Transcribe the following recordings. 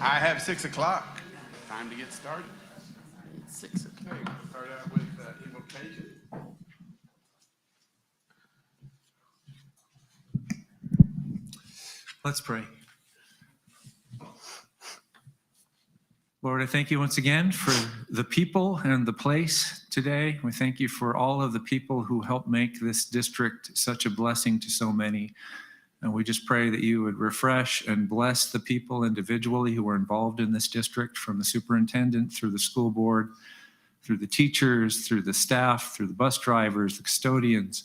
I have 6 o'clock. Time to get started. It's 6 o'clock. Okay, we'll start out with invocation. Let's pray. Lord, I thank you once again for the people and the place today. We thank you for all of the people who help make this district such a blessing to so many. And we just pray that you would refresh and bless the people individually who are involved in this district, from the superintendent through the school board, through the teachers, through the staff, through the bus drivers, the custodians,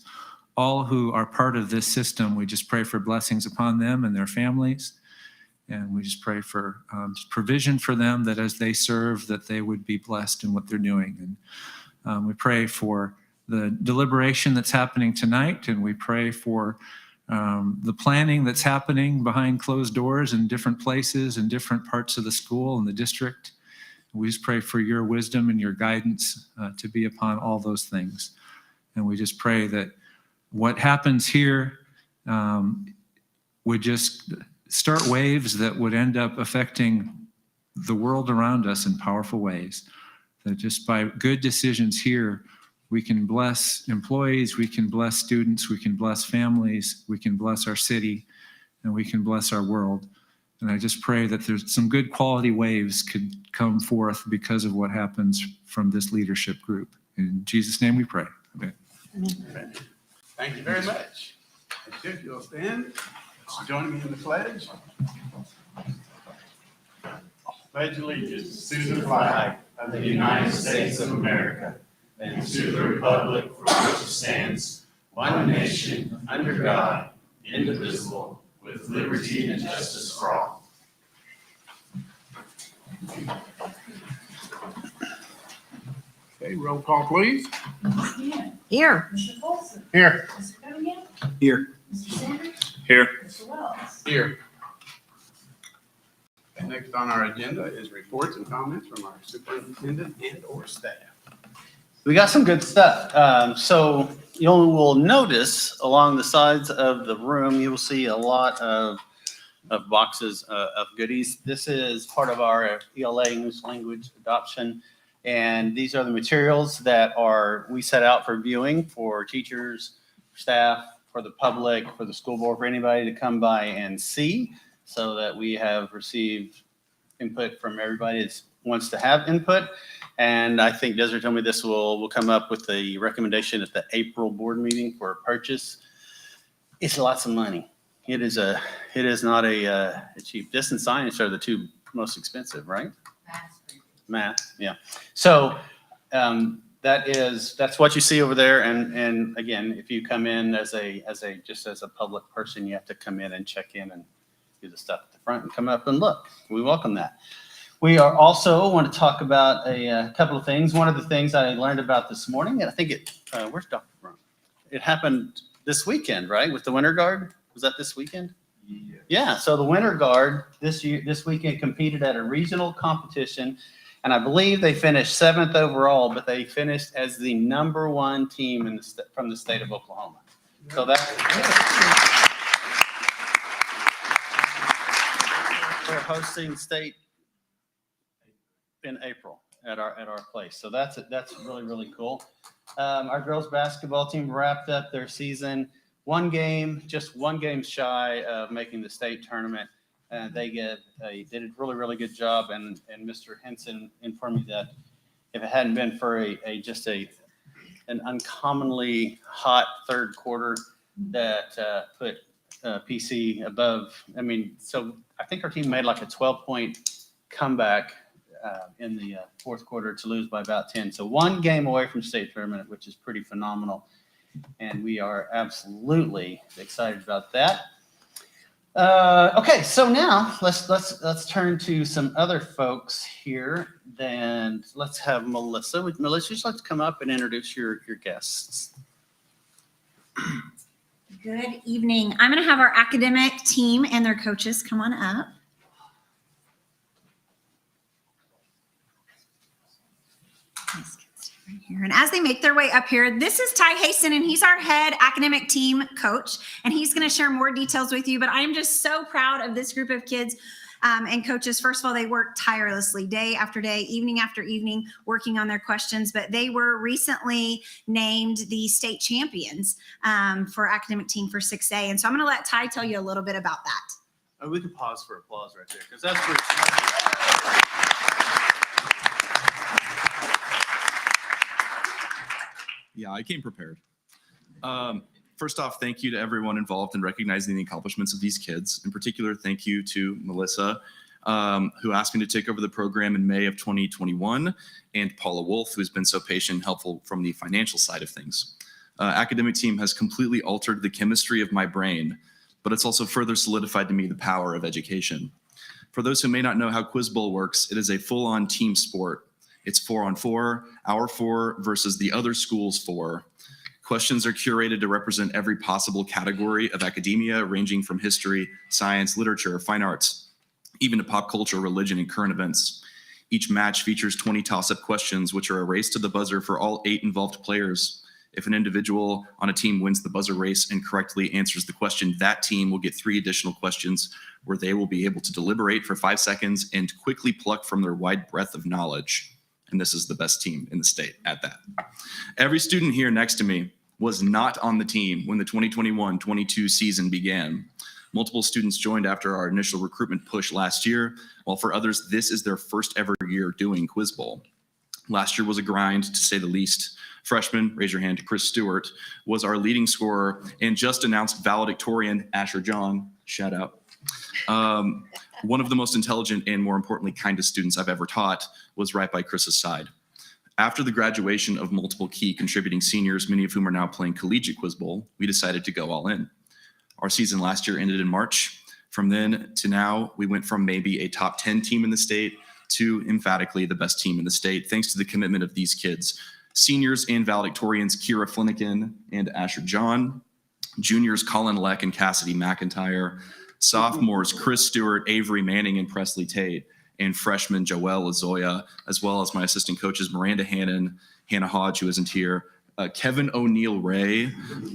all who are part of this system. We just pray for blessings upon them and their families. And we just pray for provision for them, that as they serve, that they would be blessed in what they're doing. And we pray for the deliberation that's happening tonight, and we pray for the planning that's happening behind closed doors in different places in different parts of the school and the district. We just pray for your wisdom and your guidance to be upon all those things. And we just pray that what happens here would just start waves that would end up affecting the world around us in powerful ways. That just by good decisions here, we can bless employees, we can bless students, we can bless families, we can bless our city, and we can bless our world. And I just pray that there's some good quality waves could come forth because of what happens from this leadership group. In Jesus' name we pray. Amen. Amen. Thank you very much. If you'll stand, join me in the pledge. Pledge allegiance to the flag of the United States of America and to the republic for which it stands, one nation, under God, indivisible, with liberty and justice for all. Okay, roll call, please. Here. Mr. Colson. Here. Mr. Cunningham. Here. Mr. Sanders. Here. Mr. Wells. Here. And next on our agenda is reports and comments from our superintendent and or staff. We got some good stuff. So you will notice along the sides of the room, you will see a lot of boxes of goodies. This is part of our ELA, English language adoption. And these are the materials that we set out for viewing for teachers, staff, for the public, for the school board, for anybody to come by and see, so that we have received input from everybody that wants to have input. And I think Desiree told me this will come up with the recommendation at the April board meeting for purchase. It's lots of money. It is not a cheap. This and science are the two most expensive, right? Math, yeah. So that's what you see over there. And again, if you come in as a public person, you have to come in and check in and do the stuff at the front and come up and look. We welcome that. We are also want to talk about a couple of things. One of the things I learned about this morning, and I think where's Dr. Brown? It happened this weekend, right? With the Winter Guard? Was that this weekend? Yeah. So the Winter Guard this weekend competed at a regional competition, and I believe they finished 7th overall, but they finished as the #1 team from the state of Oklahoma. So we're hosting state in April at our place. So that's really, really cool. Our girls basketball team wrapped up their season just one game shy of making the state tournament. And they did a really, really good job. And Mr. Henson informed me that if it hadn't been for an uncommonly hot third quarter that put PC above, so I think our team made like a 12-point comeback in the fourth quarter to lose by about 10. So one game away from state tournament, which is pretty phenomenal. And we are absolutely excited about that. Okay, so now let's turn to some other folks here. Then let's have Melissa. Melissa, would you like to come up and introduce your guests? Good evening. I'm going to have our academic team and their coaches come on up. Right here. And as they make their way up here, this is Ty Hasten, and he's our head academic team coach, and he's going to share more details with you. But I am just so proud of this group of kids. And coaches, first of all, they work tirelessly day after day, evening after evening, working on their questions. But they were recently named the state champions for academic team for 6A. And so I'm going to let Ty tell you a little bit about that. Oh, we can pause for applause right there because that's pretty. Yeah, I came prepared. First off, thank you to everyone involved in recognizing the accomplishments of these kids. In particular, thank you to Melissa, who asked me to take over the program in May of 2021, and Paula Wolf, who's been so patient and helpful from the financial side of things. Academic team has completely altered the chemistry of my brain, but it's also further solidified to me the power of education. For those who may not know how Quiz Bowl works, it is a full-on team sport. It's 4-on-4, our 4 versus the other school's 4. Questions are curated to represent every possible category of academia, ranging from history, science, literature, fine arts, even to pop culture, religion, and current events. Each match features 20 toss-up questions, which are a race to the buzzer for all 8 involved players. If an individual on a team wins the buzzer race and correctly answers the question, that team will get 3 additional questions where they will be able to deliberate for 5 seconds and quickly pluck from their wide breadth of knowledge. And this is the best team in the state at that. Every student here next to me was not on the team when the 2021-22 season began. Multiple students joined after our initial recruitment push last year, while for others, this is their first ever year doing Quiz Bowl. Last year was a grind, to say the least. Freshman, raise your hand, Chris Stewart, was our leading scorer and just announced valedictorian Asher John, shout out. One of the most intelligent and, more importantly, kindest students I've ever taught was right by Chris's side. After the graduation of multiple key contributing seniors, many of whom are now playing collegiate Quiz Bowl, we decided to go all in. Our season last year ended in March. From then to now, we went from maybe a top 10 team in the state to emphatically the best team in the state, thanks to the commitment of these kids. Seniors and valedictorians, Kira Flanagan and Asher John. Juniors, Colin Leck and Cassidy McIntyre. Sophomores, Chris Stewart, Avery Manning, and Presley Tate. And freshmen, Joelle Lazoya, as well as my assistant coaches, Miranda Hannon, Hannah Hodge, who isn't here, Kevin O'Neill Ray,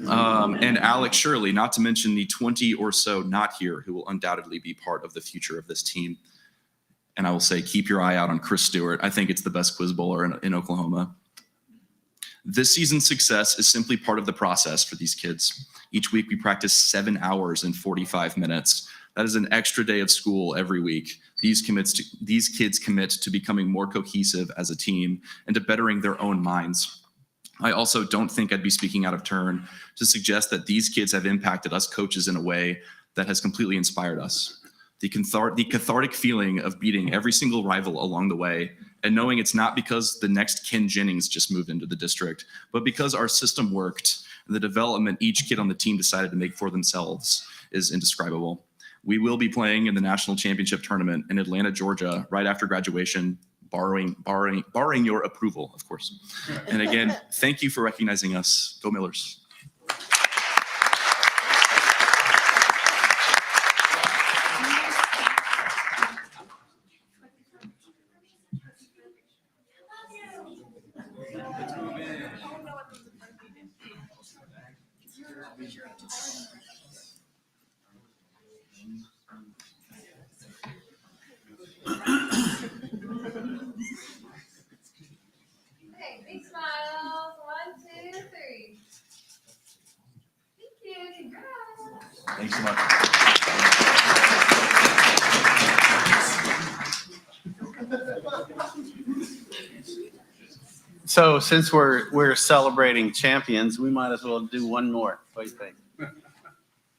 and Alex Shirley, not to mention the 20 or so not here who will undoubtedly be part of the future of this team. And I will say, keep your eye out on Chris Stewart. I think it's the best quiz bowler in Oklahoma. This season's success is simply part of the process for these kids. Each week we practice 7 hours and 45 minutes. That is an extra day of school every week. These kids commit to becoming more cohesive as a team and to bettering their own minds. I also don't think I'd be speaking out of turn to suggest that these kids have impacted us coaches in a way that has completely inspired us. The cathartic feeling of beating every single rival along the way and knowing it's not because the next Ken Jennings just moved into the district, but because our system worked, the development each kid on the team decided to make for themselves is indescribable. We will be playing in the national championship tournament in Atlanta, Georgia, right after graduation, barring your approval, of course. And again, thank you for recognizing us. Go Millers. Okay, big smiles. 1, 2, 3. Thank you. Congrats. Thanks so much. So since we're celebrating champions, we might as well do one more. What do you think?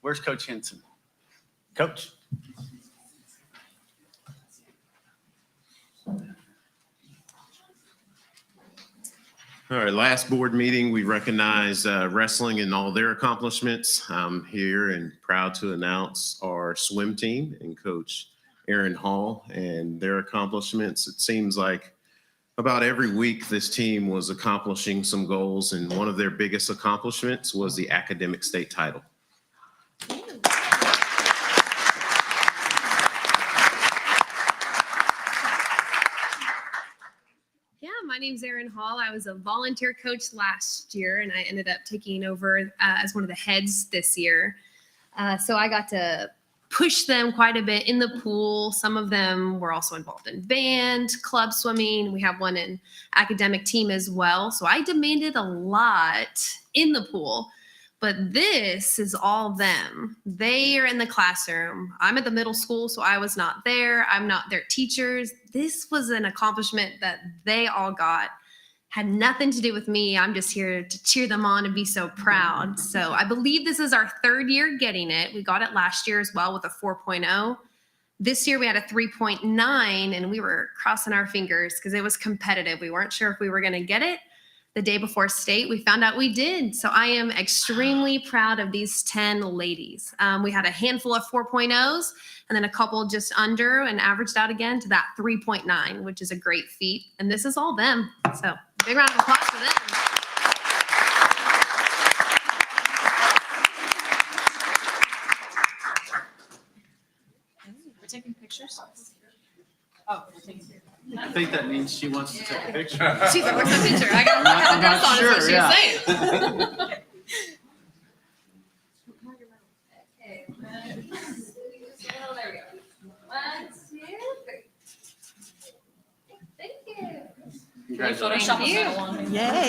Where's Coach Henson? Coach? All right, last board meeting, we recognized wrestling and all their accomplishments. I'm here and proud to announce our swim team and Coach Aaron Hall and their accomplishments. It seems like about every week this team was accomplishing some goals, and one of their biggest accomplishments was the academic state title. Yeah, my name's Erin Hall. I was a volunteer coach last year, and I ended up taking over as one of the heads this year. So I got to pushed them quite a bit in the pool. Some of them were also involved in band, club swimming. We have one in academic team as well. So I demanded a lot in the pool. But this is all them. They are in the classroom. I'm at the middle school, so I was not there. I'm not their teachers. This was an accomplishment that they all got. Had nothing to do with me. I'm just here to cheer them on and be so proud. So I believe this is our third year getting it. We got it last year as well with a 4.0. This year we had a 3.9, and we were crossing our fingers because it was competitive. We weren't sure if we were going to get it. The day before state, we found out we did. So I am extremely proud of these 10 ladies. We had a handful of 4.0s and then a couple just under and averaged out again to that 3.9, which is a great feat. And this is all them. So big round of applause for them. We're taking pictures. Oh, I think that means she wants to take a picture. She's like, where's my picture? I got I'm a dress not on, is what sure, she yeah. was saying. Okay. There we go. 1, 2, 3. Thank you. Congratulations. Thank you. Yay.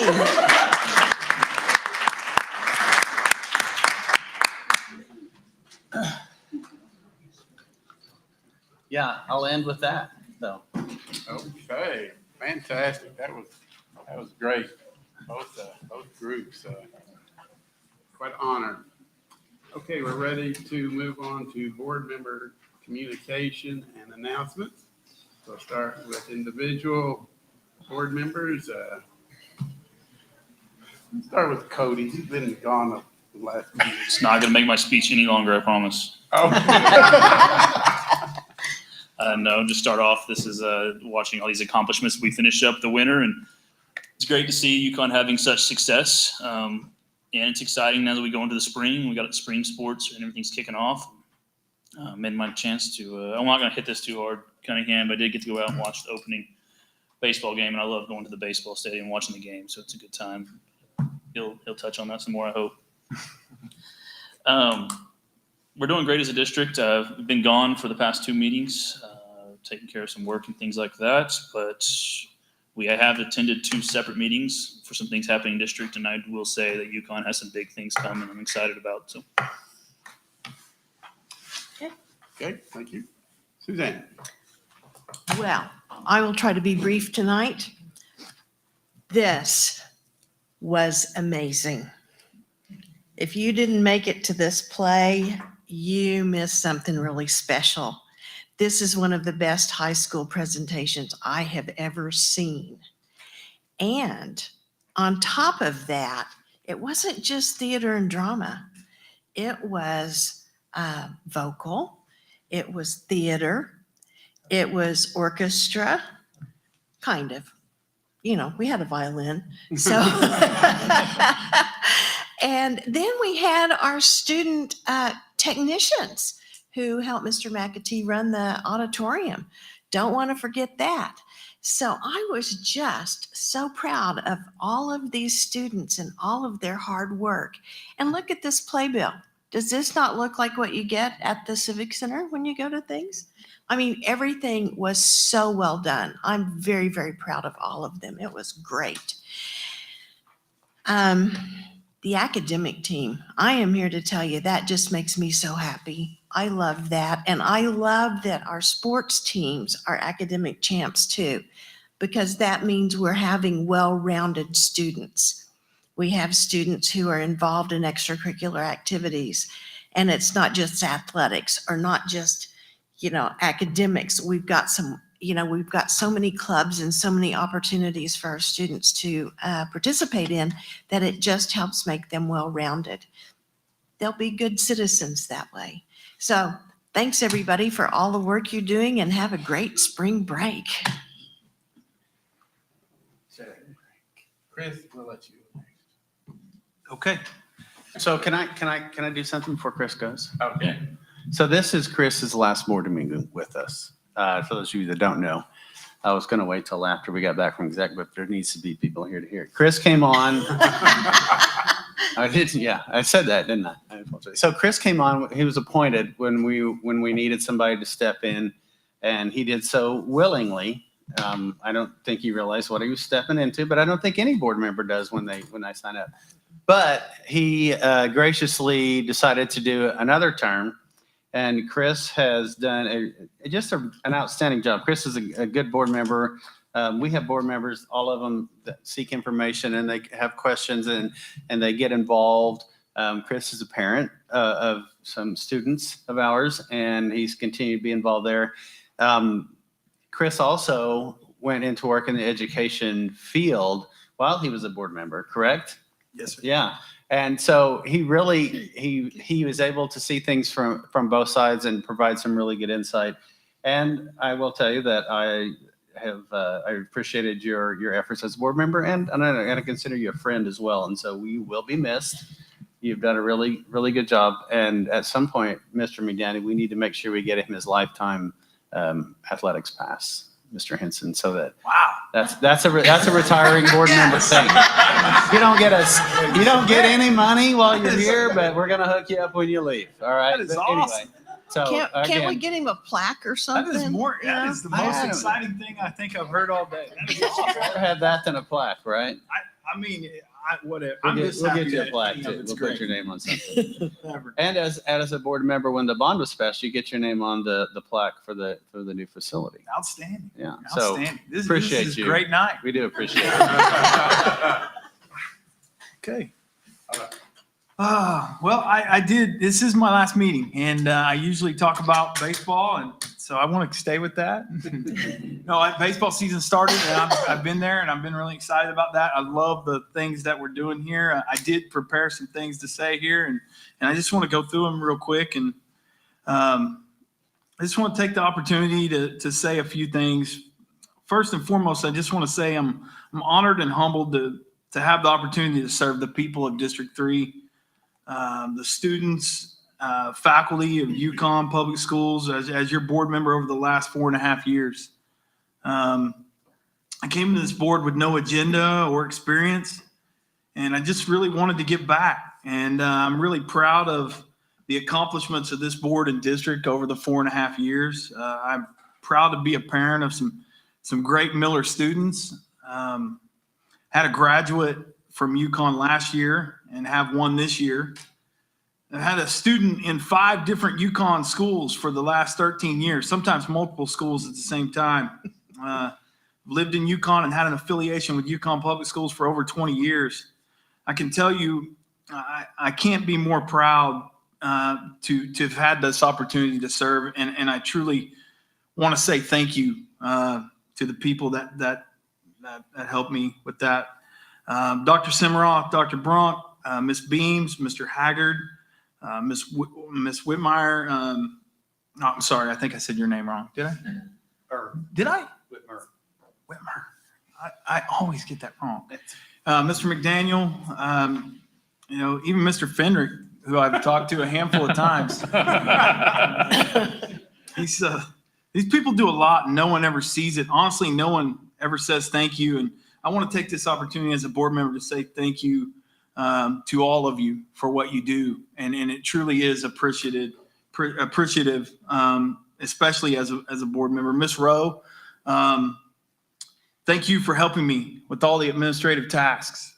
Yeah, I'll end with that. So, Okay, fantastic. That was great. Both groups, quite an honor. Okay, we're ready to move on to board member communication and announcements. We'll start with individual board members. Start with Cody. He's been gone the last few years. It's not going to make my speech any longer, I promise. No, just start off. This is watching all these accomplishments. We finished up the winter, and it's great to see Yukon having such success. And it's exciting now that we go into the spring. We got spring sports, and everything's kicking off. Made my chance to. I'm not going to hit this too hard, Cunningham, but I did get to go out and watch the opening baseball game, and I love going to the baseball stadium and watching the game. So it's a good time. He'll touch on that some more, I hope. We're doing great as a district. We've been gone for the past 2 meetings, taking care of some work and things like that. But we have attended 2 separate meetings for some things happening in district, and I will say that Yukon has some big things coming. I'm excited about. So, Okay, thank you. Suzanne. Well, I will try to be brief tonight. This was amazing. If you didn't make it to this play, you missed something really special. This is one of the best high school presentations I have ever seen. And on top of that, it wasn't just theater and drama. It was vocal. It was theater. It was orchestra, kind of. You know, we had a violin. So, and then we had our student technicians who helped Mr. McAtee run the auditorium. Don't want to forget that. So I was just so proud of all of these students and all of their hard work. And look at this playbill. Does this not look like what you get at the Civic Center when you go to things? I mean, everything was so well done. I'm very, very proud of all of them. It was great. The academic team, I am here to tell you that just makes me so happy. I love that. And I love that our sports teams are academic champs too, because that means we're having well-rounded students. We have students who are involved in extracurricular activities, and it's not just athletics or not just, academics. We've got we've got so many clubs and so many opportunities for our students to participate in that it just helps make them well-rounded. They'll be good citizens that way. So thanks everybody for all the work you're doing, and have a great spring break. Chris, we'll let you go next. okay. So can I do something before Chris goes? Okay. So this is Chris's last board meeting with us. For those of you that don't know, I was going to wait till after we got back from exec, but there needs to be people here to hear it. Chris came on. I did, yeah, I said that, didn't I? I apologize. So Chris came on, he was appointed when we needed somebody to step in, and he did so willingly. I don't think he realized what he was stepping into, but I don't think any board member does when they sign up. But he graciously decided to do another term, and Chris has done an outstanding job. Chris is a good board member. We have board members, all of them that seek information and they have questions and they get involved. Chris is a parent of some students of ours, and he's continued to be involved there. Chris also went into work in the education field while he was a board member, correct? Yes, sir. Yeah. And so he really, he was able to see things from both sides and provide some really good insight. And I will tell you that I appreciated your efforts as a board member, and I consider you a friend as well. And so we will be missed. You've done a really, really good job. And at some point, Mr. McDaniel, we need to make sure we get him his lifetime athletics pass, Mr. Henson, so that that's a retiring board member thing. You don't get any money while you're here, but we're gonna hook you up when you leave. All right. That is But awesome. So Can't we again, get him a plaque or something? That is more. That is the I most haven't- exciting thing I think I've heard all day. That is I'd awesome. rather have that than a plaque, right? I mean, whatever. We'll I'm get, just we'll happy get you a that, plaque you know, too. it's We'll great. put your name on something. Whatever. And as a board member, when the bond was passed, you get your name on the plaque for the new facility. Outstanding. Yeah. So Outstanding. This appreciate is a you. great night. we do appreciate it. Okay. Well, I did. This is my last meeting, and I usually talk about baseball, and so I want to stay with that. Baseball season started, and I've been there, and I've been really excited about that. I love the things that we're doing here. I did prepare some things to say here, and I just want to go through them real quick. And I just want to take the opportunity to say a few things. First and foremost, I just want to say I'm honored and humbled to have the opportunity to serve the people of District 3. The students, faculty of Yukon Public Schools, as your board member over the last 4.5 years. I came to this board with no agenda or experience, and I just really wanted to give back. And I'm really proud of the accomplishments of this board and district over the 4.5 years. I'm proud to be a parent of some great Miller students. Had a graduate from Yukon last year and have one this year. I had a student in 5 different Yukon schools for the last 13 years, sometimes multiple schools at the same time. Lived in Yukon and had an affiliation with Yukon Public Schools for over 20 years. I can tell you, I can't be more proud to have had this opportunity to serve, and I truly want to say thank you to the people that helped me with that. Dr. Simmeroff, Dr. Brunk, Miss Beams, Mr. Haggard, Miss Whitmire. No, I'm sorry. I think I said your name wrong. Did I? Or did I? Whitmer. I always get that wrong. Mr. McDaniel, even Mr. Fendrick, who I've talked to a handful of times. These people do a lot and no one ever sees it. Honestly, no one ever says thank you. And I want to take this opportunity as a board member to say thank you to all of you for what you do. And it truly is appreciative, especially as a board member. Miss Rowe, thank you for helping me with all the administrative tasks.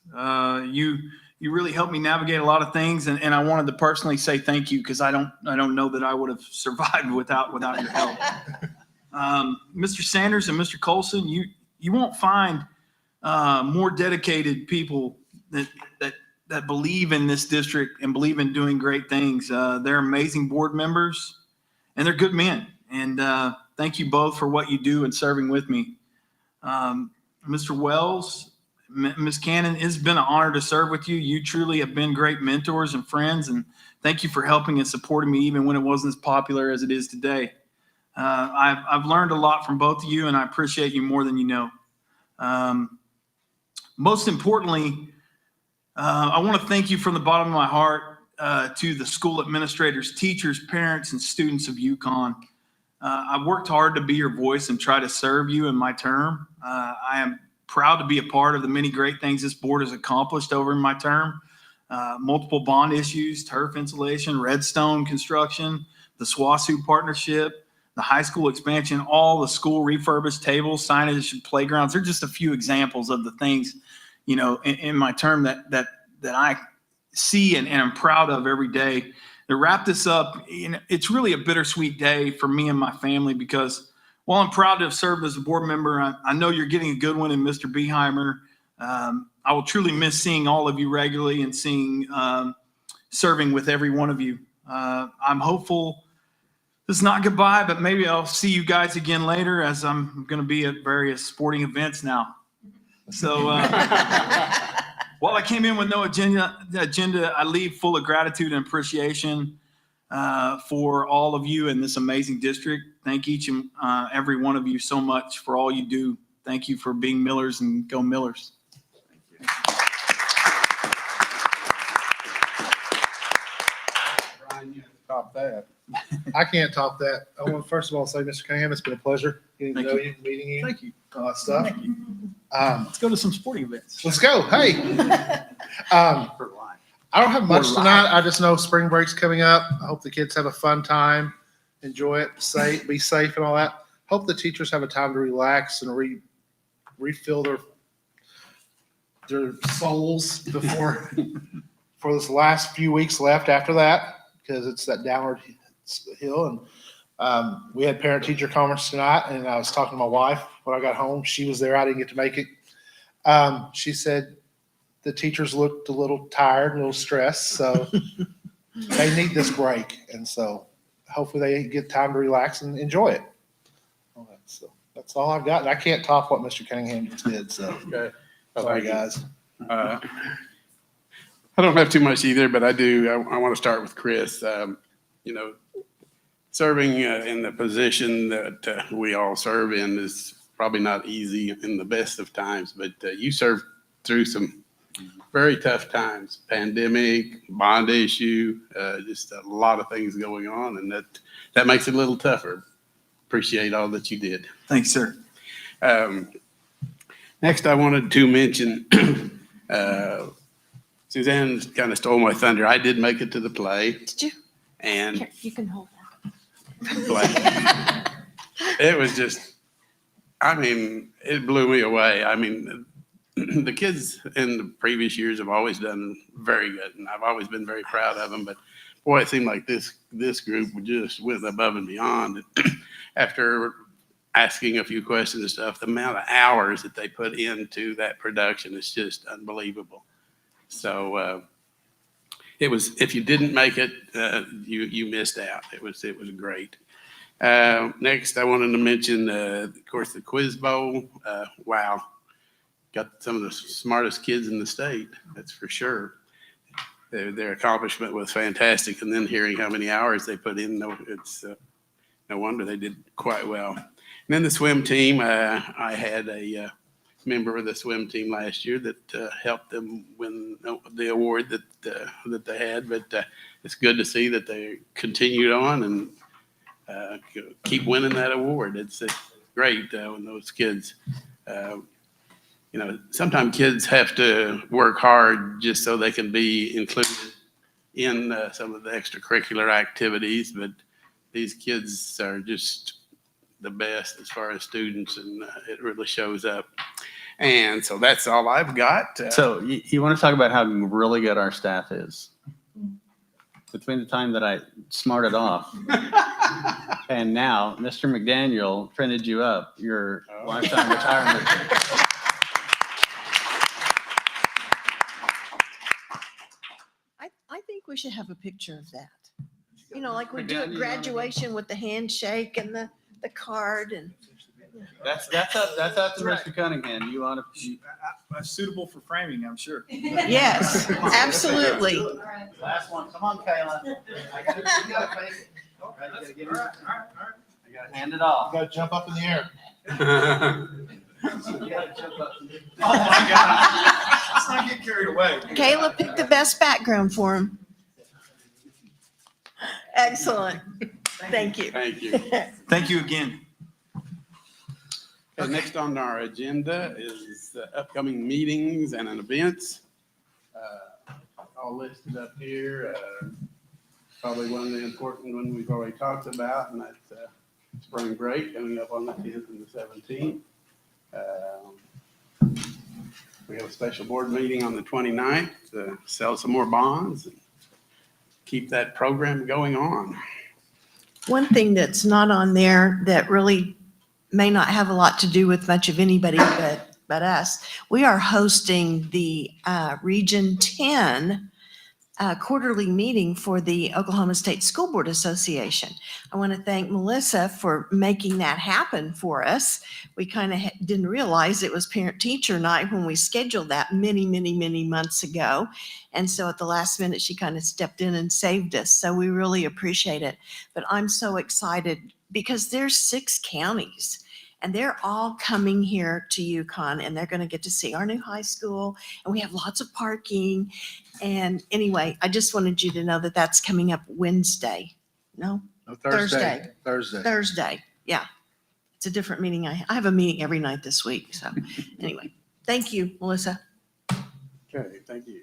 You really helped me navigate a lot of things, and I wanted to personally say thank you because I don't know that I would have survived without your help. Mr. Sanders and Mr. Colson, you won't find more dedicated people that believe in this district and believe in doing great things. They're amazing board members, and they're good men. And thank you both for what you do and serving with me. Mr. Wells, Ms. Cannon, it's been an honor to serve with you. You truly have been great mentors and friends, and thank you for helping and supporting me even when it wasn't as popular as it is today. I've learned a lot from both of you, and I appreciate you more than you know. Most importantly, I want to thank you from the bottom of my heart to the school administrators, teachers, parents, and students of Yukon. I've worked hard to be your voice and try to serve you in my term. I am proud to be a part of the many great things this board has accomplished over in my term. multiple bond issues, turf insulation, redstone construction, the SWASU partnership, the high school expansion, all the school refurbished tables, signage, playgrounds. They're just a few examples of the things, in my term that I see and am proud of every day. To wrap this up, it's really a bittersweet day for me and my family because while I'm proud to have served as a board member, I know you're getting a good one in Mr. Beheimer. I will truly miss seeing all of you regularly and serving with every one of you. I'm hopeful this is not goodbye, but maybe I'll see you guys again later as I'm going to be at various sporting events now. So while I came in with no agenda, I leave full of gratitude and appreciation for all of you in this amazing district. Thank each and every one of you so much for all you do. Thank you for being Millers, and go Millers. Brian, you have to top that. I can't top that. I want to first of all say, Mr. Cunningham, it's been a pleasure getting to Thank know you. you, meeting you, Thank you. all that stuff. Thank you. Um, Let's go to some sporting events. let's go. Hey. I don't have much tonight. I just know spring break's coming up. I hope the kids have a fun time, enjoy it, be safe and all that. Hope the teachers have a time to relax and refill their souls before for this last few weeks left after that, because it's that downward hill. And we had parent-teacher conference tonight, and I was talking to my wife when I got home. She was there. I didn't get to make it. She said the teachers looked a little tired, a little stressed, so they need this break. And so hopefully they get time to relax and enjoy it. So that's all I've got. And I can't top what Mr. Cunningham just did. So Okay. sorry, guys. I don't have too much either, but I do. I want to start with Chris. Serving in the position that we all serve in is probably not easy in the best of times, but you served through some very tough times, pandemic, bond issue, just a lot of things going on, and that makes it a little tougher. Appreciate all that you did. Thanks, sir. Next, I wanted to mention, Suzanne kind of stole my thunder. I did make it to the play. Did you? And Here, you can hold that. it was just, it blew me away. The kids in the previous years have always done very good, and I've always been very proud of them. But boy, it seemed like this group just went above and beyond. After asking a few questions and stuff, the amount of hours that they put into that production is just unbelievable. So it was, if you didn't make it, you missed out. It was great. Next, I wanted to mention, of course, the Quiz Bowl. Wow. Got some of the smartest kids in the state, that's for sure. Their accomplishment was fantastic, and then hearing how many hours they put in, it's no wonder they did quite well. And then the swim team, I had a member of the swim team last year that helped them win the award that they had, but it's good to see that they continued on and keep winning that award. It's great when those kids sometimes kids have to work hard just so they can be included in some of the extracurricular activities, but these kids are just the best as far as students, and it really shows up. And so that's all I've got. So you want to talk about how really good our staff is? Between the time that I smarted off and now, Mr. McDaniel printed you up your lifetime retirement. I think we should have a picture of that. Like we do at graduation with the handshake and the card and. That's up to Mr. Cunningham. You want to? Suitable for framing, I'm sure. Yes, absolutely. Last one. Come on, Kayla. I gotta face it. I gotta hand it off. You got to jump up in the air. You gotta jump up. Oh my God. Let's not get carried away. Kayla picked the best background for him. Excellent. Thank you. Thank you. Thank you again. Okay, next on our agenda is upcoming meetings and events. all listed up here. Probably one of the important ones we've already talked about, and that's spring break coming up on the 10th and the 17th. We have a special board meeting on the 29th to sell some more bonds and keep that program going on. One thing that's not on there that really may not have a lot to do with much of anybody but us, we are hosting the Region 10 quarterly meeting for the Oklahoma State School Board Association. I want to thank Melissa for making that happen for us. We kind of didn't realize it was parent-teacher night when we scheduled that many months ago. And so at the last minute, she kind of stepped in and saved us. So we really appreciate it. But I'm so excited because there's 6 counties and they're all coming here to Yukon, and they're going to get to see our new high school, and we have lots of parking. And anyway, I just wanted you to know that that's coming up Wednesday. No, No, Thursday. Thursday. Yeah. It's a different meeting. I have a meeting every night this week. So anyway, thank you, Melissa. Okay, thank you.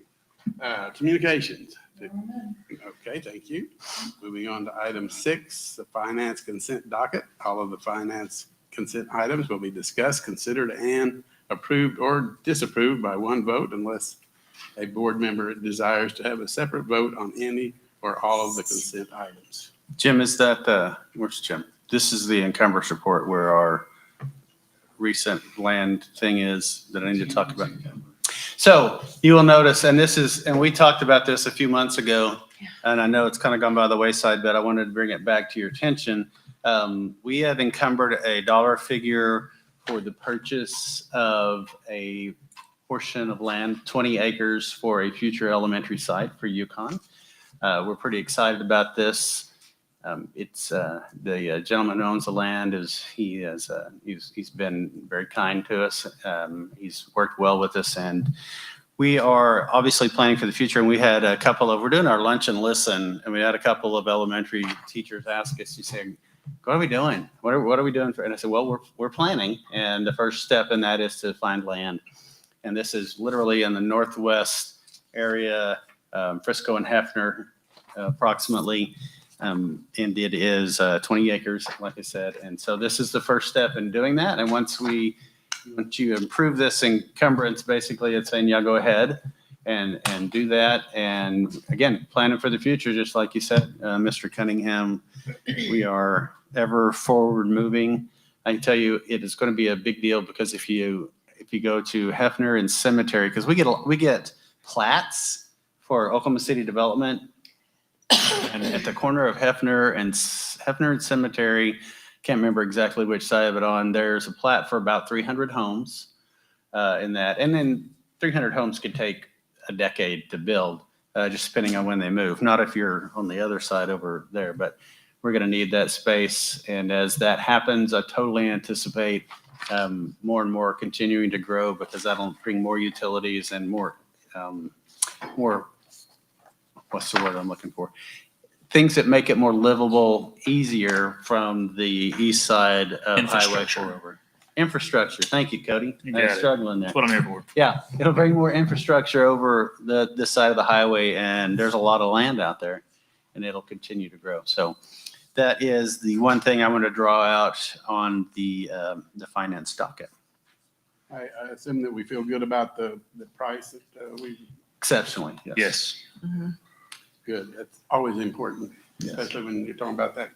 Communications. Okay, thank you. Moving on to item 6, the finance consent docket. All of the finance consent items will be discussed, considered, and approved or disapproved by one vote unless a board member desires to have a separate vote on any or all of the consent items. Jim, is that where's Jim? This is the encumbrance report where our recent land thing is that I need to talk about. So you will notice, and we talked about this a few months ago, and I know it's kind of gone by the wayside, but I wanted to bring it back to your attention. We have encumbered a dollar figure for the purchase of a portion of land, 20 acres for a future elementary site for Yukon. We're pretty excited about this. It's the gentleman who owns the land he's been very kind to us. He's worked well with us, and we are obviously planning for the future. And we had we're doing our lunch and listen, and we had a couple of elementary teachers ask us, you say, what are we doing? What are we doing? And I said, well, we're planning. And the first step in that is to find land. And this is literally in the northwest area, Frisco and Hefner, approximately. And it is 20 acres, like I said. And so this is the first step in doing that. And once you improve this encumbrance, basically it's saying, yeah, go ahead and do that. And again, planning for the future, just like you said, Mr. Cunningham, we are ever forward moving. I can tell you it is going to be a big deal because if you go to Hefner and Cemetery, because we get plats for Oklahoma City Development, and at the corner of Hefner and Cemetery, can't remember exactly which side of it on, there's a plat for about 300 homes in that. And then 300 homes could take a decade to build, just depending on when they move. Not if you're on the other side over there, but we're going to need that space. And as that happens, I totally anticipate more and more continuing to grow because that'll bring more utilities and more, what's the word I'm looking for? Things that make it more livable, easier from the east side of Highway 4. Infrastructure. Thank you, Cody. You I was got it. struggling there. That's what I'm here for. Yeah, it'll bring more infrastructure over this side of the highway, and there's a lot of land out there, and it'll continue to grow. So that is the one thing I want to draw out on the finance docket. I assume that we feel good about the price that we. Exceptionally, yes. Yes. Mm-hmm. Good. That's always important, Yes. especially when you're talking about that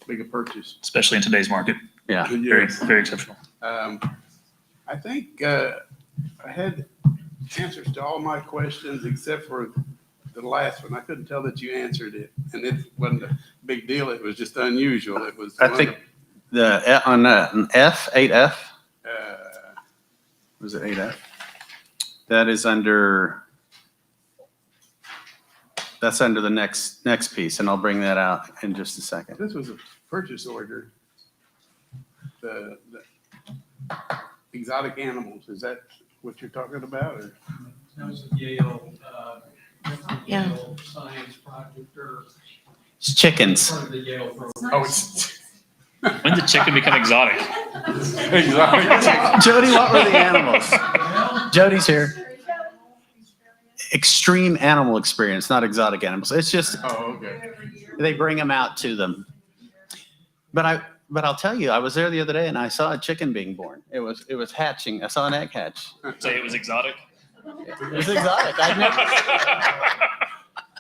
big a purchase. Especially in today's market. Yeah. Very, Yes. very exceptional. I think I had answers to all my questions except for the last one. I couldn't tell that you answered it, and it wasn't a big deal. It was just unusual. It was. I think on F, 8F, Uh, was it 8F? That is that's under the next piece, and I'll bring that out in just a second. This was a purchase order. The exotic animals, is that what you're talking about? Or? That was a Yale, Yeah. Yale science project or It's chickens. part of the Yale program. Oh, it's When did chicken become exotic? exotic. Jody, what were the animals? Jody's here. extreme animal experience, not exotic animals. It's just, Oh, okay. they bring them out to them. But I'll tell you, I was there the other day and I saw a chicken being born. It was hatching. I saw an egg hatch. Say it was exotic. It was exotic.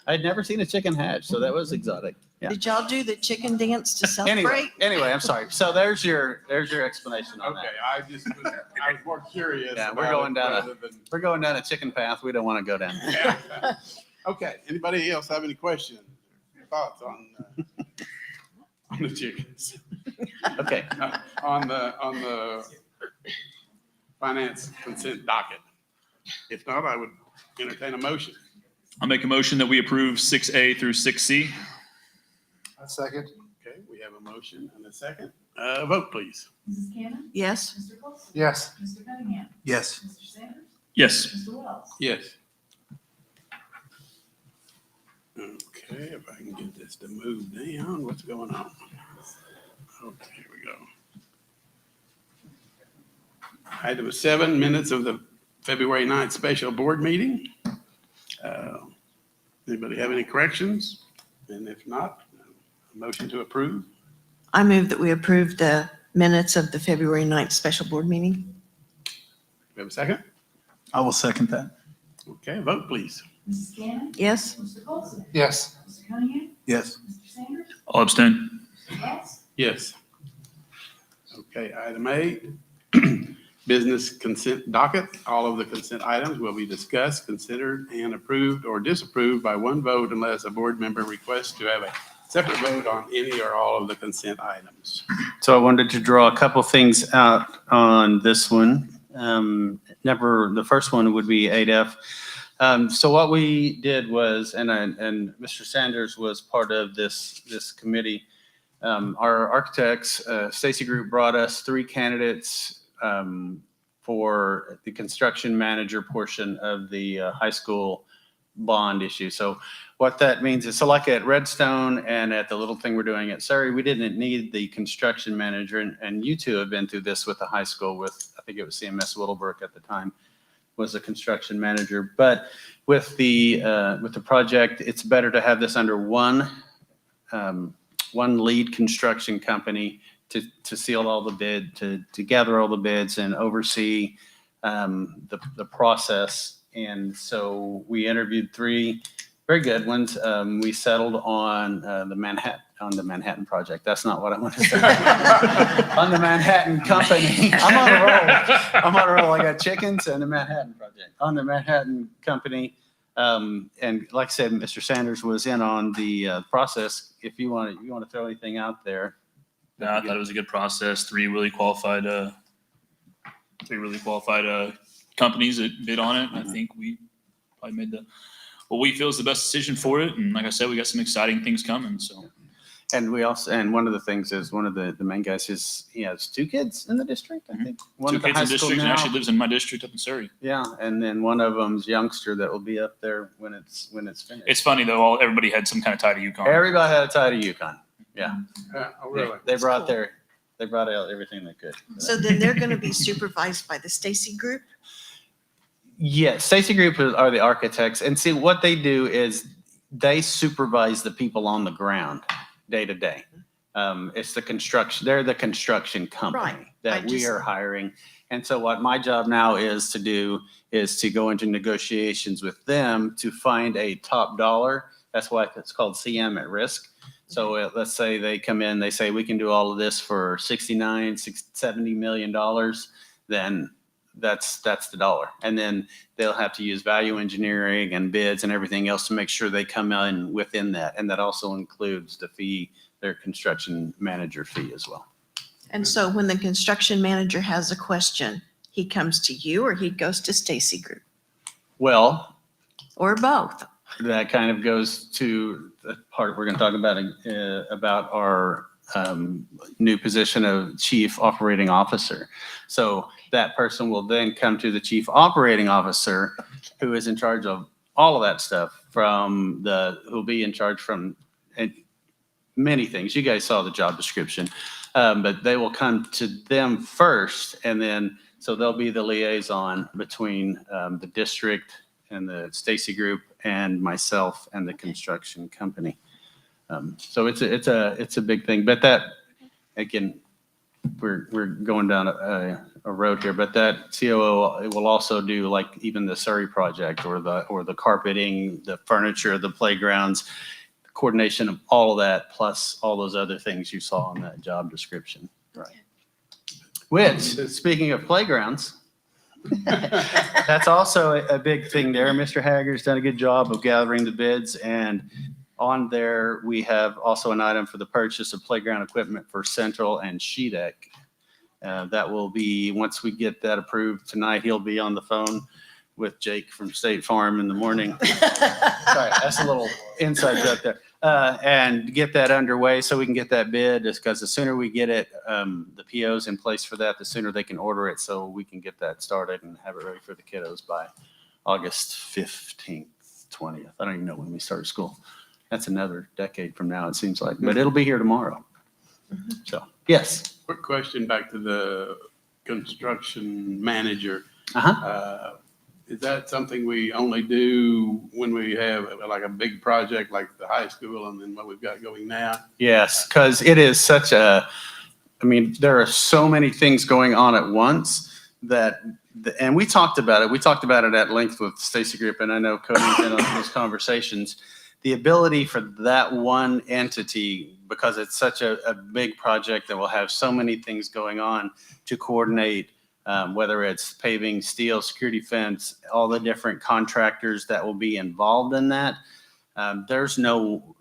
I'd never seen a chicken hatch, so that was exotic. Yeah. Did y'all do the chicken dance to celebrate? Anyway, I'm sorry. So there's your explanation on Okay, that. I was more curious. Yeah, about it rather than- we're going down a chicken path we don't want to go down. Okay, anybody else have any questions, thoughts on the chickens? Okay. On the finance consent docket? If not, I would entertain a motion. I'll make a motion that we approve 6A through 6C. A second. Okay, we have a motion and a second. Vote, please. Mrs. Cannon? Yes. Mr. Colson? Yes. Mr. Cunningham? Yes. Mr. Sanders? Yes. Mr. Wells? Yes. Okay, if I can get this to move down, what's going on? Okay, here we go. Item 7, minutes of the February 9th special board meeting. Anybody have any corrections? And if not, a motion to approve. I move that we approve the minutes of the February 9th special board meeting. We have a second? I will second that. Okay, vote please. Mrs. Cannon? Yes. Mr. Colson? Yes. Mr. Cunningham? Yes. Mr. Sanders? I'll abstain. Mr. Wells? Yes. Okay, item 8, business consent docket. All of the consent items will be discussed, considered, and approved or disapproved by one vote unless a board member requests to have a separate vote on any or all of the consent items. So I wanted to draw a couple things out on this one. The first one would be 8F. So what we did was, and Mr. Sanders was part of this committee. Our architects, Stacy Group, brought us 3 candidates for the construction manager portion of the high school bond issue. So what that means is, so like at Redstone and at the little thing we're doing at Surrey, we didn't need the construction manager. And you two have been through this with the high school with, I think it was CMS Whittlebrook at the time, was the construction manager. But with the project, it's better to have this under one lead construction company to seal all the bid, to gather all the bids and oversee the process. And so we interviewed 3 very good ones. We settled on the Manhattan project. That's not what I want to say. On the Manhattan company. I'm on a roll. I got chickens and the Manhattan project. On the Manhattan company. And like I said, Mr. Sanders was in on the process. If you want to throw anything out there. No, I thought it was a good process. 3 really qualified companies that bid on it. I think we probably made what we feel is the best decision for it. And like I said, we got some exciting things coming. So. And one of the things is, one of the main guys he has 2 kids in the district, I think. One 2 at the kids high in school district and now. actually lives in my district up in Surrey. Yeah, and then one of them's youngster that will be up there when it's finished. It's funny though, everybody had some kind of tie to Yukon. Everybody had a tie to Yukon. Yeah. Oh, really? They brought out everything they could. So then they're going to be supervised by the Stacy Group? Yes, Stacy Group are the architects, and see what they do is they supervise the people on the ground day to day. It's the construction. They're the construction company Right. that we are hiring. And so what my job now is to do is to go into negotiations with them to find a top dollar. That's why it's called CM at risk. So let's say they come in, they say we can do all of this for $70 million. Then that's the dollar. And then they'll have to use value engineering and bids and everything else to make sure they come in within that. And that also includes the fee, their construction manager fee as well. And so when the construction manager has a question, he comes to you or he goes to Stacy Group? Well, or both? That kind of goes to the part we're going to talk about our new position of chief operating officer. So that person will then come to the chief operating officer, who is in charge of all of that stuff, who'll be in charge from many things. You guys saw the job description, but they will come to them first, and then so they'll be the liaison between the district and the Stacy Group and myself and the construction company. So it's a big thing, but that, again, we're going down a road here, but that COO will also do like even the Surrey project or the carpeting, the furniture, the playgrounds, the coordination of all of that, plus all those other things you saw in that job description. Right. Which, speaking of playgrounds, that's also a big thing there. Mr. Hager's done a good job of gathering the bids, and on there, we have also an item for the purchase of playground equipment for Central and Shedeck. That will be, once we get that approved tonight, he'll be on the phone with Jake from State Farm in the morning. Sorry, that's a little inside joke there. And get that underway so we can get that bid, just because the sooner we get it, the POs in place for that, the sooner they can order it, so we can get that started and have it ready for the kiddos by August 15th, 20th. I don't even know when we start school. That's another decade from now, it seems like, but it'll be here tomorrow. So, yes. Quick question back to the construction manager. Is that something we only do when we have like a big project like the high school and then what we've got going now? Yes, because it is such a, I mean, there are so many things going on at once that, and we talked about it. We talked about it at length with Stacy Group, and I know Cody's been on those conversations. The ability for that one entity, because it's such a big project that will have so many things going on, to coordinate, whether it's paving, steel, security fence, all the different contractors that will be involved in that. There's no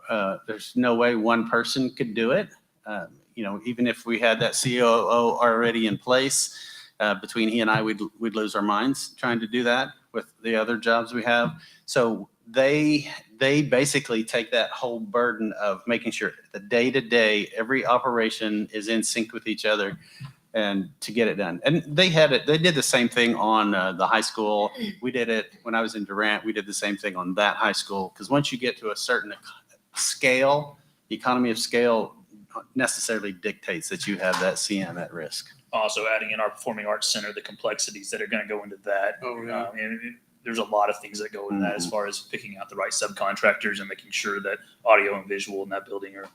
way one person could do it. Even if we had that COO already in place, between he and I, we'd lose our minds trying to do that with the other jobs we have. So they basically take that whole burden of making sure the day-to-day, every operation is in sync with each other and to get it done. And they did the same thing on the high school. We did it when I was in Durant. We did the same thing on that high school. Because once you get to a certain scale, economy of scale necessarily dictates that you have that CM at risk. Also adding in our performing arts center, the complexities that are going to go into that. There's a lot of things that go into that as far as picking out the right subcontractors and making sure that audio and visual in that building are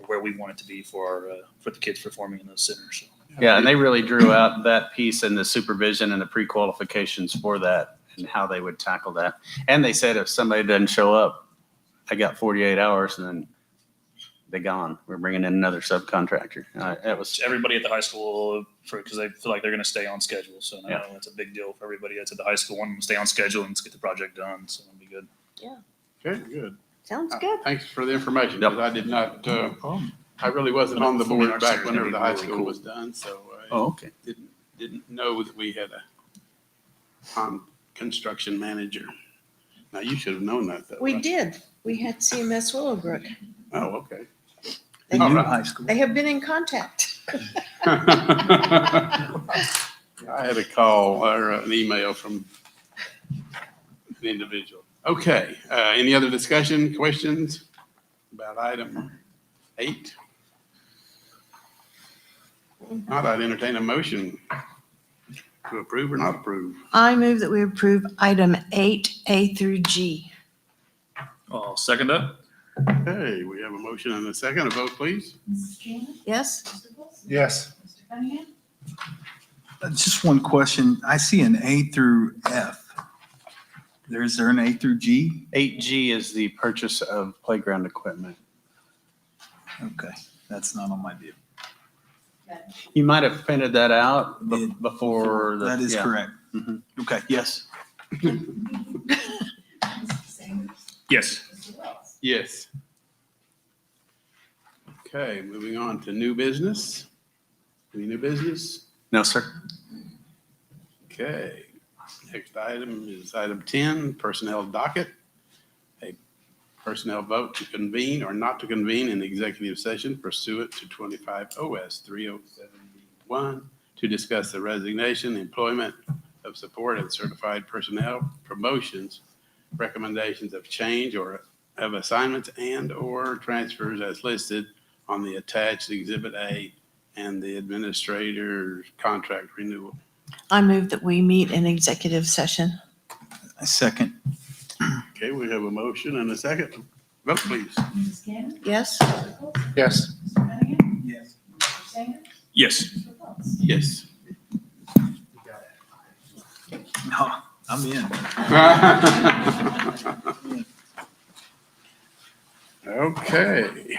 where we want it to be for the kids performing in those centers. So. Yeah, and they really drew out that piece and the supervision and the pre-qualifications for that and how they would tackle that. And they said if somebody doesn't show up, I got 48 hours and then they're gone. We're bringing in another subcontractor. It was everybody at the high school because they feel like they're going to stay on schedule. So I know that's a big deal for everybody that's at the high school. Wanting to stay on schedule and let's get the project done. So it'll be good. Yeah. Okay, good. Sounds good. Thanks for the information, because I did not, I really wasn't on the board back whenever the high school was done, so I didn't know that we had a construction manager. Now, you should have known that, though. We right? did. We had CMS Willowbrook. Oh, okay. The All new right. high school. They have been in contact. I had a call or an email from an individual. Okay, any other discussion, questions about item 8? Not, I'd entertain a motion to approve or not approve. I move that we approve item 8A through G. I'll second that. Okay, we have a motion and a second. A vote, please. Mrs. Shannon? Yes? Mr. Wilson? Yes. Mr. Cunningham? Just one question. I see an A through F. Is there an A through G? 8G is the purchase of playground equipment. Okay, that's not on my deal. You might have printed that out before. That is correct. Mhm. Okay, yes. Mr. Sanders? Yes. Mr. Wells? Yes. Okay, moving on to new business. Any new business? No, sir. Okay, next item is item 10, personnel docket. A personnel vote to convene or not to convene an executive session pursuant to 25 OS 307B1 to discuss the resignation, employment of support and certified personnel, promotions, recommendations of change or of assignments and or transfers as listed on the attached Exhibit A and the administrator's contract renewal. I move that we meet in executive session. A second. Okay, we have a motion and a second. Vote, please. Mrs. Gannon? Yes? Mr. Coe? Yes. Mr. Cunningham? Yes. Mr. Sanders? Yes. Mr. Phillips? Yes. No, I'm in. Okay.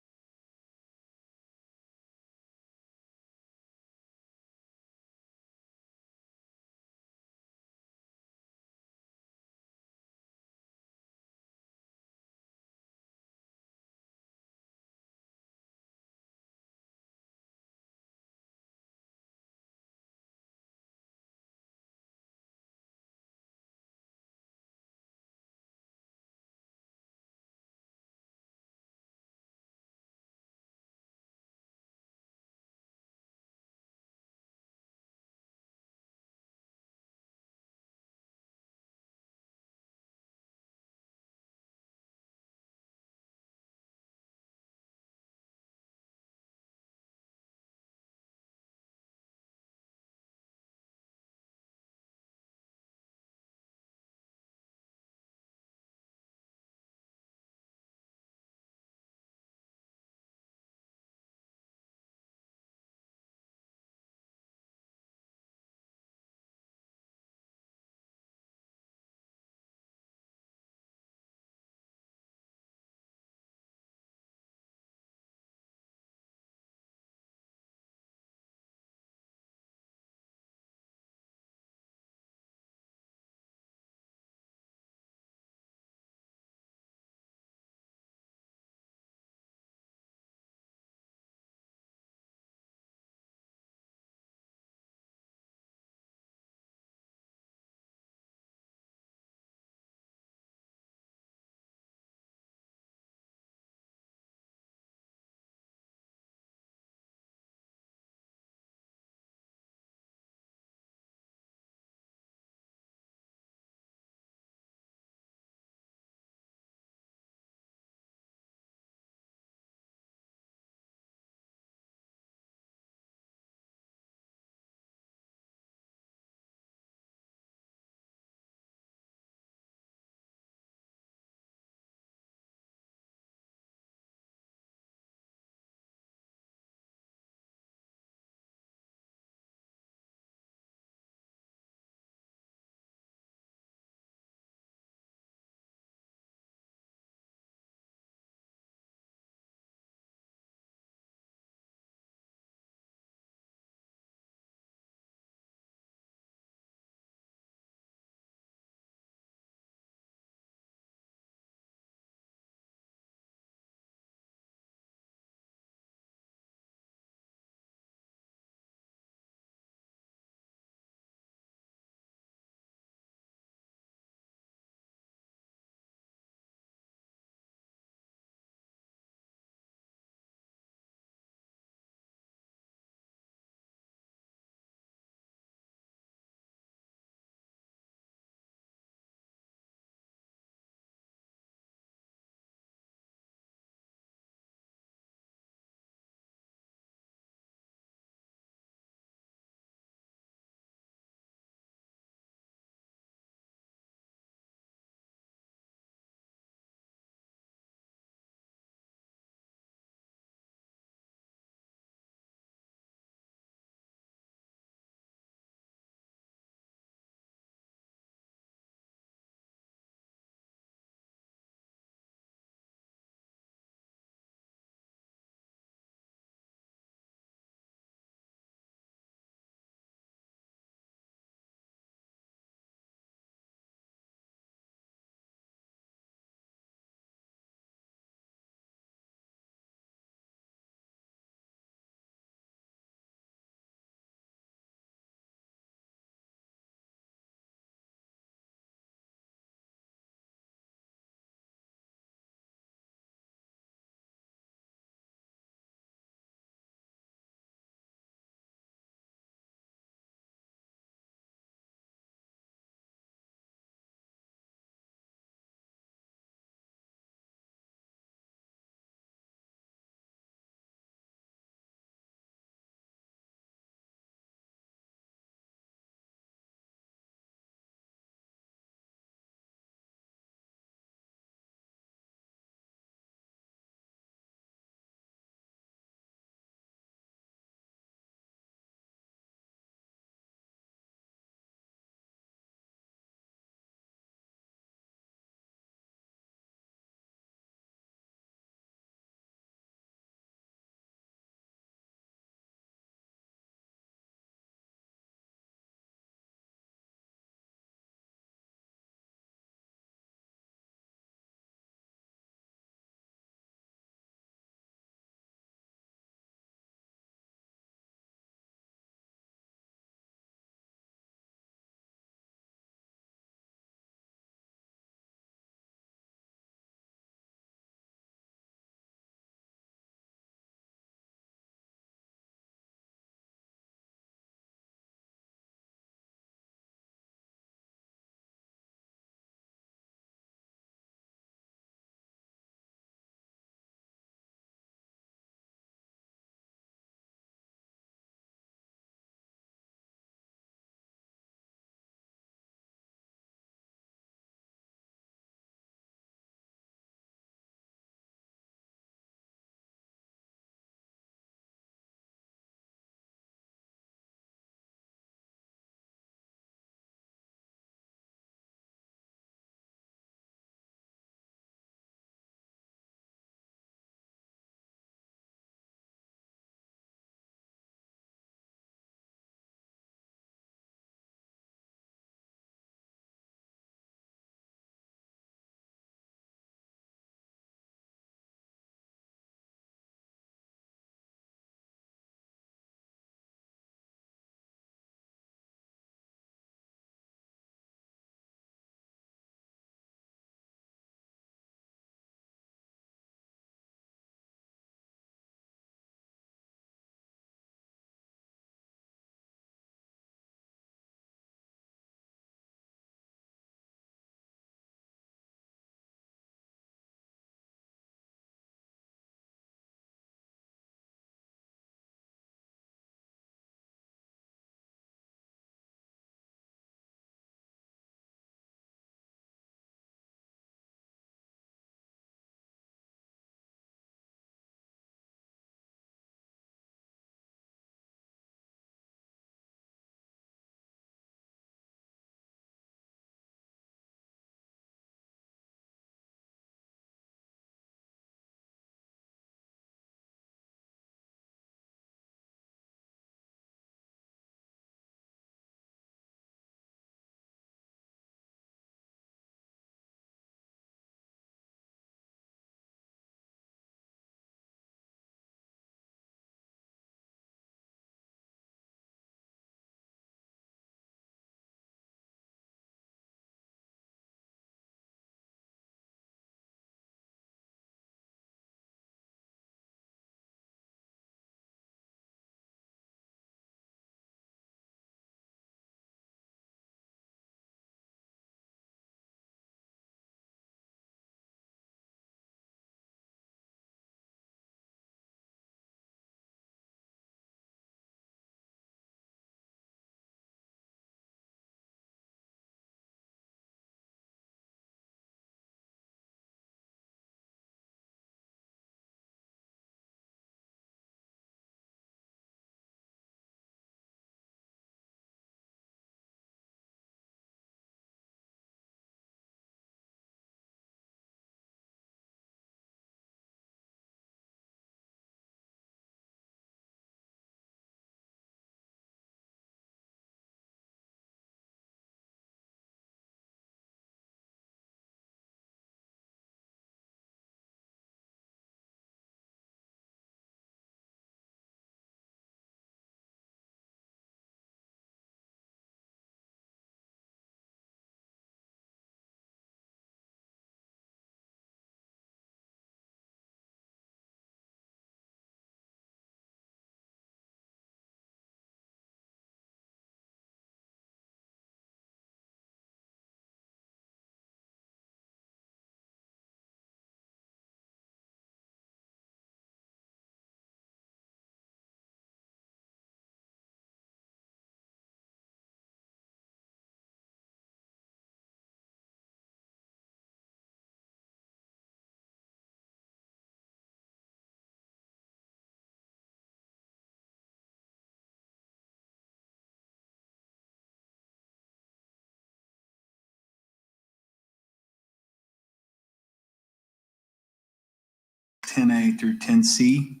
10A through 10C.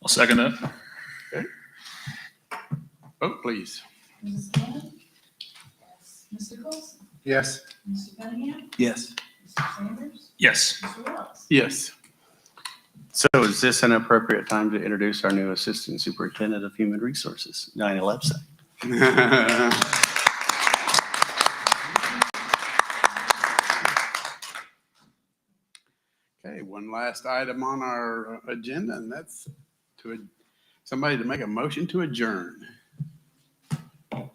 I'll second that. Vote, please. Mrs. Cannon? Yes. Mr. Coulson? Yes. Mr. Cunningham? Yes. Mr. Sanders? Yes. Mr. Wells? Yes. So is this an appropriate time to introduce our new Assistant Superintendent of Human Resources, Diana Lepsak? Okay, one last item on our agenda, and that's somebody to make a motion to adjourn. It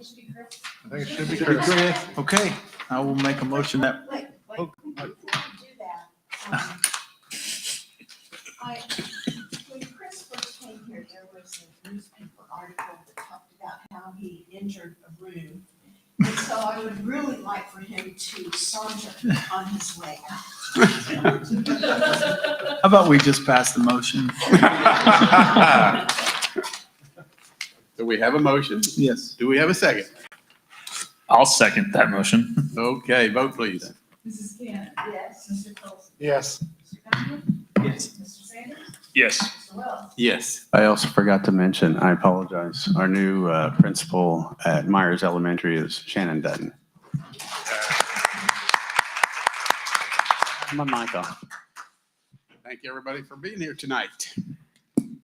should be Chris. I think it should be Chris. Okay, I will make a motion that, Wait, before you do that, when Chris first came here, there was a newspaper article that talked about how he injured a room. And so I would really like for him to saunter on his way out. how about we just pass the motion? Do we have a motion? Yes. Do we have a second? I'll second that motion. Okay, vote please. Mrs. Cannon? Yes. Mr. Coulson? Yes. Mr. Cunningham? Yes. Mr. Sanders? Yes. Mr. Wells? Yes. I also forgot to mention, I apologize, our new principal at Myers Elementary is Shannon Dutton. My mic off. Thank you, everybody, for being here tonight.